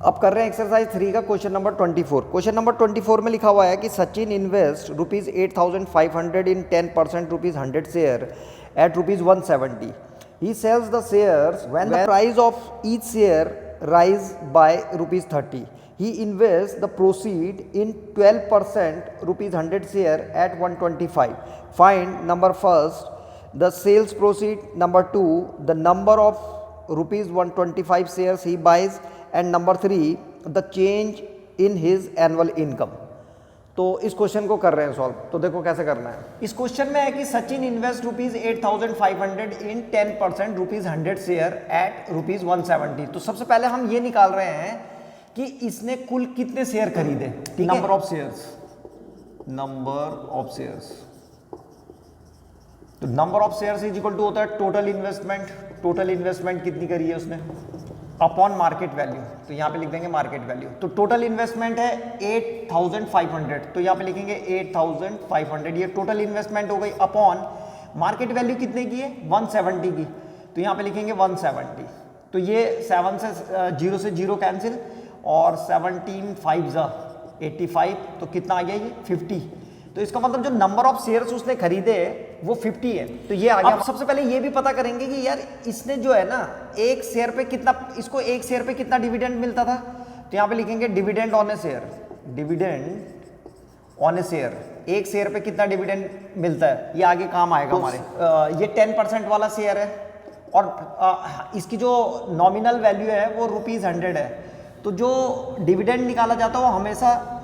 अब कर रहे हैं एक्सरसाइज 3 का क्वेश्चन नंबर 24। क्वेश्चन नंबर 24 में लिखा हुआ है कि Sachin invest ₹8,500 in 10% ₹100 share at ₹170। He sells the shares when the price of each share rise by ₹30। He invest the proceed in 12% ₹100 share at 125। Find number first the sales proceed, number 2 the number of ₹125 shares he buys, and number 3 the change in his annual income. तो इस question को कर रहे हैं solve. तो देखो कैसे करना है। इस क्वेश्चन में है कि Sachin invest ₹8,500 in 10% ₹100 share at ₹170। तो सबसे पहले हम ये निकाल रहे हैं कि इसने कुल कितने शेयर खरीदे, number of shares. Number of shares, तो number of shares is equal to होता है टोटल इन्वेस्टमेंट। टोटल इन्वेस्टमेंट कितनी करी है उसने अपॉन मार्केट वैल्यू। तो यहाँ पे लिख देंगे मार्केट वैल्यू। तो टोटल इन्वेस्टमेंट है 8,500, तो यहाँ पे लिखेंगे 8,500। ये टोटल इन्वेस्टमेंट हो गई अपॉन मार्केट वैल्यू कितने की है 170 की, तो यहाँ पे लिखेंगे 170। तो ये 7 से 0 से 0 कैंसिल, और 17 5 85, तो कितना आ गया ये 50। तो इसका मतलब जो नंबर ऑफ शेयर्स उसने खरीदे वो 50 है। तो ये आ गया। अब सबसे पहले ये भी पता करेंगे कि यार इसने जो है ना एक शेयर पे कितना, इसको एक शेयर पे कितना डिविडेंड मिलता था। तो यहाँ पे लिखेंगे dividend on a share. Dividend on a share, एक शेयर पे कितना डिविडेंड मिलता है, ये आगे काम आएगा हमारे। ये 10% वाला शेयर है, और इसकी जो नॉमिनल वैल्यू है वो ₹100 है। तो जो डिविडेंड निकाला जाता है वो हमेशा,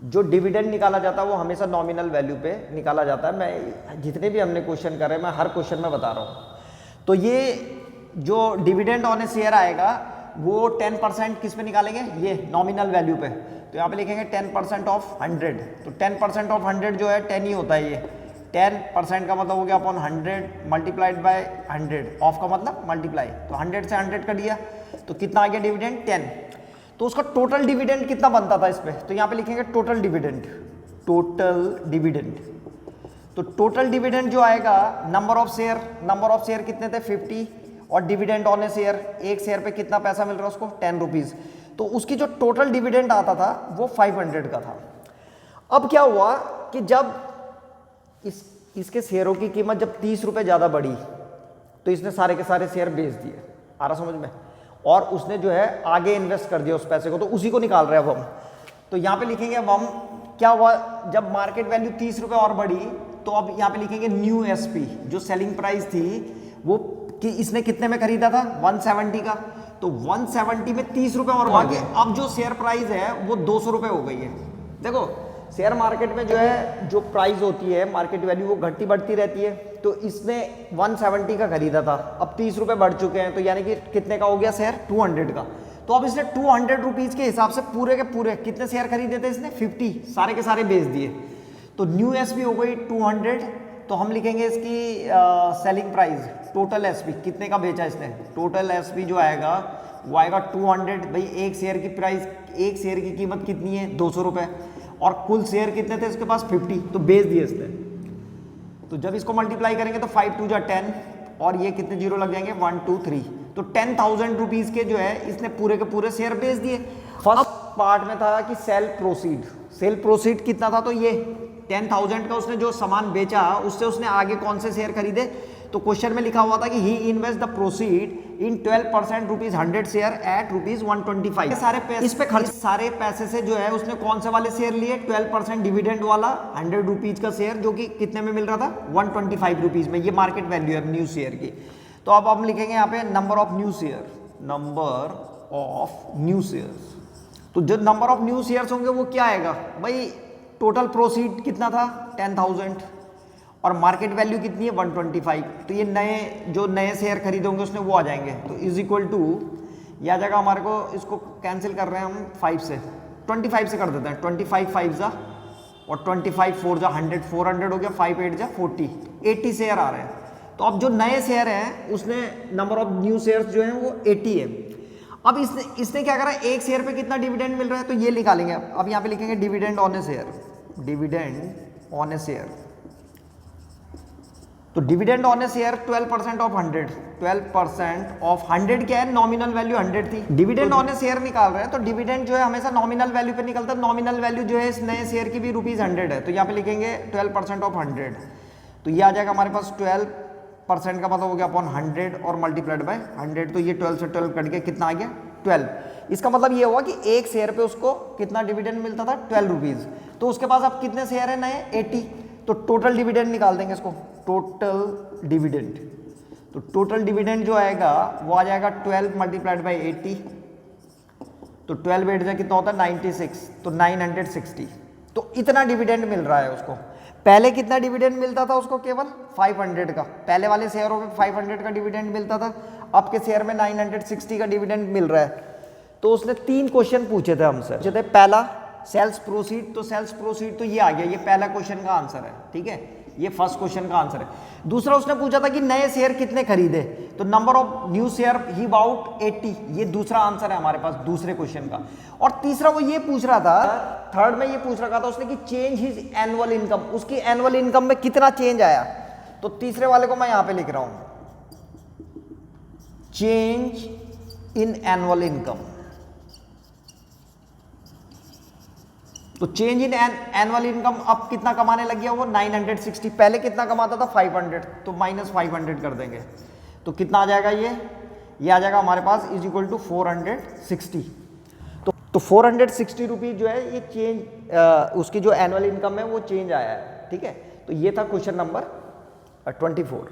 जो डिविडेंड निकाला जाता है वो हमेशा नॉमिनल वैल्यू पे निकाला जाता है। मैं जितने भी हमने क्वेश्चन करे मैं हर क्वेश्चन में बता रहा हूँ। तो ये जो डिविडेंड ऑन ए शेयर आएगा वो 10% किस पे निकालेंगे, ये नॉमिनल वैल्यू पे। तो यहाँ पे लिखेंगे 10% ऑफ 100। तो 10% ऑफ 100 जो है 10 ही होता है। ये 10% का मतलब हो गया अपॉन 100 मल्टीप्लाइड बाय 100, ऑफ का मतलब मल्टीप्लाई। तो 100 से 100 कर दिया, तो कितना आ गया डिविडेंड 10। तो उसका टोटल डिविडेंड कितना बनता था इस पे, तो यहाँ पे लिखेंगे टोटल डिविडेंड। टोटल डिविडेंड, तो टोटल डिविडेंड जो आएगा number of share, number of share कितने थे 50, और डिविडेंड ऑन ए शेयर, एक शेयर पे कितना पैसा मिल रहा है उसको 10 रुपीज। तो उसकी जो टोटल डिविडेंड आता था वो 500 का था। अब क्या हुआ कि जब इसके शेयरों की कीमत जब 30 रुपए ज्यादा बढ़ी, तो इसने सारे के सारे शेयर बेच दिए। आ रहा समझ में, और उसने जो है आगे इन्वेस्ट कर दिया उस पैसे को, तो उसी को निकाल रहे हैं अब हम। तो यहाँ पे लिखेंगे अब हम, क्या हुआ जब मार्केट वैल्यू 30 रुपए और बढ़ी, तो अब यहाँ पे लिखेंगे न्यू एसपी, जो सेलिंग प्राइस थी वो कि इसने कितने में खरीदा था 170 का, तो 170 में 30 रुपए और बढ़ गए। अब जो शेयर प्राइस है वो 200 रुपए हो गई है। देखो शेयर मार्केट में जो है जो प्राइस होती है मार्केट वैल्यू वो घटती बढ़ती रहती है। तो इसने 170 का खरीदा था, अब 30 रुपए बढ़ चुके हैं, तो यानी कि कितने का हो गया शेयर 200 का। तो अब इसने 200 रुपीज के हिसाब से पूरे के पूरे कितने शेयर खरीदे थे इसने 50, सारे के सारे बेच दिए। तो न्यू एसपी हो गई 200। तो हम लिखेंगे इसकी सेलिंग प्राइस, टोटल एसपी कितने का बेचा इसने, टोटल एसपी जो आएगा वो आएगा 200। भाई एक शेयर की प्राइस, एक शेयर की कीमत कितनी है 200 रुपए, और कुल शेयर कितने थे इसके पास 50, तो बेच दिए इसने। तो जब इसको मल्टीप्लाई करेंगे तो 5 2 जा 10, और ये कितने जीरो लग जाएंगे 1 2 3, तो 10,000 रुपीज के जो है इसने पूरे के पूरे शेयर बेच दिए। फर्स्ट पार्ट में था कि सेल प्रोसीड, सेल प्रोसीड कितना था, तो ये 10,000 का उसने जो सामान बेचा उससे उसने आगे कौन से शेयर खरीदे। तो क्वेश्चन में लिखा हुआ था कि he invest the proceed in 12% ₹100 share at ₹125। सारे पैसे इस पे खर्च, सारे पैसे से जो है उसने कौन से वाले शेयर लिए 12% डिविडेंड वाला 100 रुपीज का शेयर, जो कि कितने में मिल रहा था 125 रुपीज में। ये मार्केट वैल्यू है न्यू शेयर की। तो अब हम लिखेंगे यहाँ पे number of new share, number of new shares. तो जो नंबर ऑफ न्यू शेयर्स होंगे वो क्या आएगा भाई, टोटल प्रोसीड कितना था 10,000, और मार्केट वैल्यू कितनी है 125। तो ये नए जो नए शेयर खरीदे होंगे उसने वो आ जाएंगे। तो इज इक्वल टू, यह जगह हमारे को इसको कैंसिल कर रहे हैं हम 5 से, 25 से कर देते हैं। 25 5 जा, और 25 4 जा 100, 400 हो गया, 5 8 जा 40, 80 शेयर आ रहे हैं। तो अब जो नए शेयर हैं उसने नंबर ऑफ न्यू शेयर्स जो हैं वो 80 है। अब इसने क्या करा, एक शेयर पे कितना डिविडेंड मिल रहा है, तो ये निकालेंगे। अब यहाँ पे लिखेंगे dividend on a share, dividend on a share. तो dividend on a share 12% of 100, 12% of 100 क्या है, नॉमिनल वैल्यू 100 थी, डिविडेंड ऑन ए शेयर निकाल रहे हैं तो डिविडेंड जो है हमेशा नॉमिनल वैल्यू पे निकलता है, नॉमिनल वैल्यू जो है इस नए शेयर की भी ₹100 है, तो यहाँ पे लिखेंगे 12% ऑफ 100, तो ये आ जाएगा हमारे पास 12% का मतलब हो गया अपॉन 100 और मल्टीप्लाइड बाय 100, तो ये 12 से 12 कट के कितना आ गया 12। इसका मतलब ये हुआ कि एक शेयर पे उसको कितना डिविडेंड मिलता था 12 रुपीज, तो उसके पास अब कितने शेयर है नए 80, तो टोटल डिविडेंड निकाल देंगे इसको, टोटल डिविडेंड, तो टोटल डिविडेंड जो आएगा वो आ जाएगा 12 मल्टीप्लाइड बाय 80, तो 12 8 से कितना होता है 96, तो 960, तो इतना डिविडेंड मिल रहा है उसको। पहले कितना डिविडेंड मिलता था उसको, केवल 500 का, पहले वाले शेयरों में 500 का डिविडेंड मिलता था, अब के शेयर में 960 का डिविडेंड मिल रहा है। तो उसने 3 क्वेश्चन पूछे थे हमसे, पूछे थे पहला सेल्स प्रोसीड, तो सेल्स प्रोसीड तो ये आ गया, ये पहला क्वेश्चन का आंसर है, ठीक है, ये फर्स्ट क्वेश्चन का आंसर है। दूसरा उसने पूछा था कि नए शेयर कितने खरीदे, तो number of new share he bought 80, ये दूसरा आंसर है हमारे पास दूसरे क्वेश्चन का। और तीसरा वो ये पूछ रहा था, थर्ड में ये पूछ रखा था उसने कि चेंज हिज एनुअल इनकम, उसकी एनुअल इनकम में कितना चेंज आया, तो तीसरे वाले को मैं यहां पे लिख रहा हूं, चेंज इन एनुअल इनकम। तो चेंज इन एनुअल इनकम अब कितना कमाने लग गया वो 960, पहले कितना कमाता था 500, तो माइनस 500 कर देंगे, तो कितना आ जाएगा ये आ जाएगा हमारे पास इज इक्वल टू 460। तो 460 रुपीज जो है ये चेंज उसकी जो एनुअल इनकम है वो चेंज आया है, ठीक है। तो ये था क्वेश्चन नंबर 24।